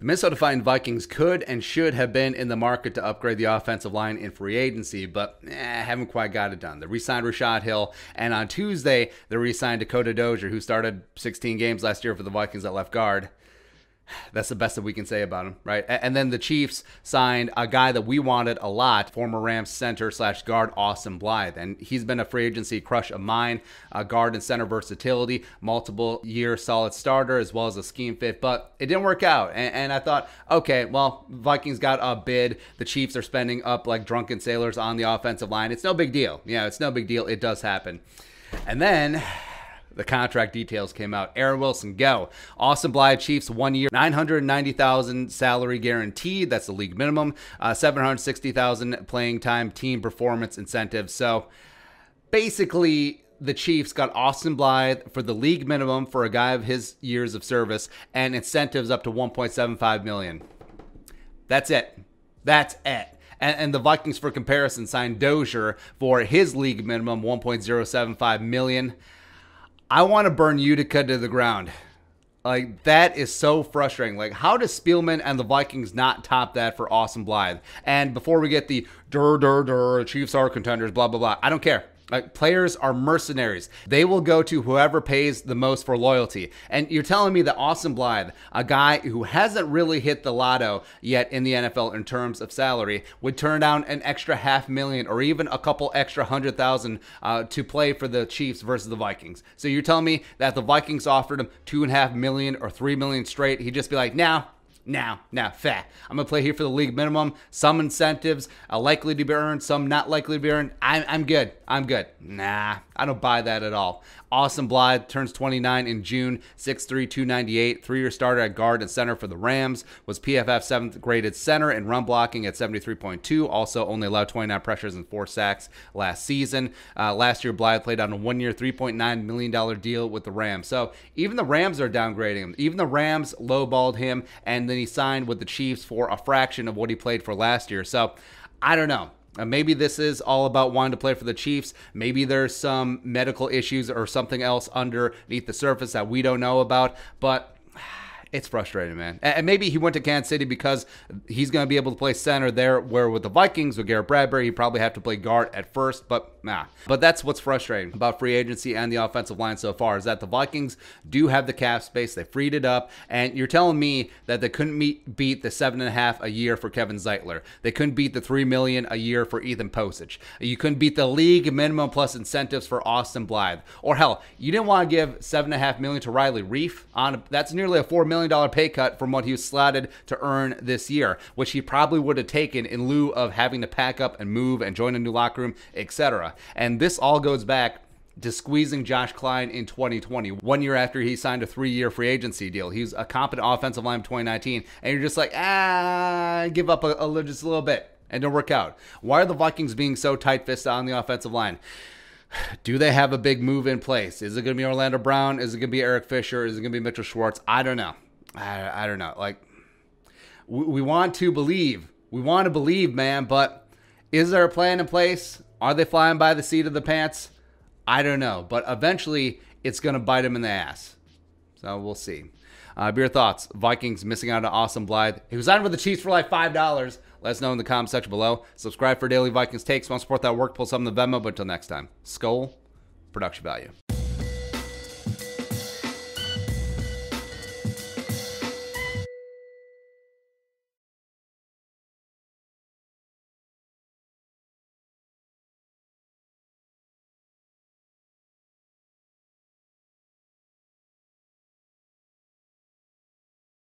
The Minnesota Vikings could and should have been in the market to upgrade the offensive line in free agency, but haven't quite got it done. They re-signed Rashad Hill, and on Tuesday, they re-signed Dakota Dozier, who started 16 games last year for the Vikings at left guard. That's the best that we can say about him, right? And then the Chiefs signed a guy that we wanted a lot, former Rams center / guard Austin Blythe. And he's been a free agency crush of mine, guard and center versatility, multiple year solid starter, as well as a scheme fit. But it didn't work out. And I thought, okay, well, Vikings got a bid. The Chiefs are spending up like drunken sailors on the offensive line. It's no big deal. Yeah, it's no big deal. It does happen. And then the contract details came out. Aaron Wilson, go. Austin Blythe, Chiefs, 1 year, $990,000 salary guaranteed. That's the league minimum. $760,000 playing time, team performance incentives. So basically, the Chiefs got Austin Blythe for the league minimum for a guy of his years of service and incentives up to $1.75 million. That's it. That's it. And the Vikings, for comparison, signed Dozier for his league minimum, $1.075 million. I want to burn Utica to the ground. Like, that is so frustrating. Like, how does Spielman and the Vikings not top that for Austin Blythe? And before we get the Chiefs are contenders, blah, blah, blah, I don't care. Like, players are mercenaries. They will go to whoever pays the most for loyalty. And you're telling me that Austin Blythe, a guy who hasn't really hit the lotto yet in the NFL in terms of salary, would turn down an extra $500,000 or even a couple extra $100,000 to play for the Chiefs versus the Vikings. So you're telling me that if the Vikings offered him $2.5 million or $3 million straight, he'd just be like, nah, fat. I'm going to play here for the league minimum. Some incentives are likely to be earned, some not likely to be earned. I'm good. Nah, I don't buy that at all. Austin Blythe turns 29 in June, 6'3", 298, 3-year starter at guard and center for the Rams, was PFF 7th graded center and run blocking at 73.2, also only allowed 29 pressures and 4 sacks last season. Last year, Blythe played on a 1-year, $3.9 million deal with the Rams. So even the Rams are downgrading him. Even the Rams lowballed him, and then he signed with the Chiefs for a fraction of what he played for last year. So I don't know. Maybe this is all about wanting to play for the Chiefs. Maybe there's some medical issues or something else underneath the surface that we don't know about. But it's frustrating, man. And maybe he went to Kansas City because he's going to be able to play center there, where with the Vikings, with Garrett Bradbury, he'd probably have to play guard at first, but nah. But that's what's frustrating about free agency and the offensive line so far, is that the Vikings do have the cap space. They freed it up, and you're telling me that they couldn't beat the $7.5 a year for Kevin Zeitler. They couldn't beat the $3 million a year for Ethan Posich. You couldn't beat the league minimum plus incentives for Austin Blythe. Or hell, you didn't want to give $7.5 million to Riley Reif. That's nearly a $4 million pay cut from what he was slotted to earn this year, which he probably would have taken in lieu of having to pack up and move and join a new locker room, etc. And this all goes back to squeezing Josh Klein in 2020, 1 year after he signed a 3-year free agency deal. He was a competent offensive lineman in 2019, and you're just like, give up just a little bit, and don't work out. Why are the Vikings being so tight-fisted on the offensive line? Do they have a big move in place? Is it going to be Orlando Brown? Is it going to be Eric Fisher? Is it going to be Mitchell Schwartz? I don't know. I don't know. Like, we want to believe. We want to believe, man, but is there a plan in place? Are they flying by the seat of the pants? I don't know. But eventually, it's going to bite them in the ass. So we'll see. Be your thoughts. Vikings missing out on Austin Blythe. He was signed with the Chiefs for like $5. Let us know in the comment section below. Subscribe for daily Vikings takes. Want to support that work? Pull something to Venmo. But until next time, Skull Production Value.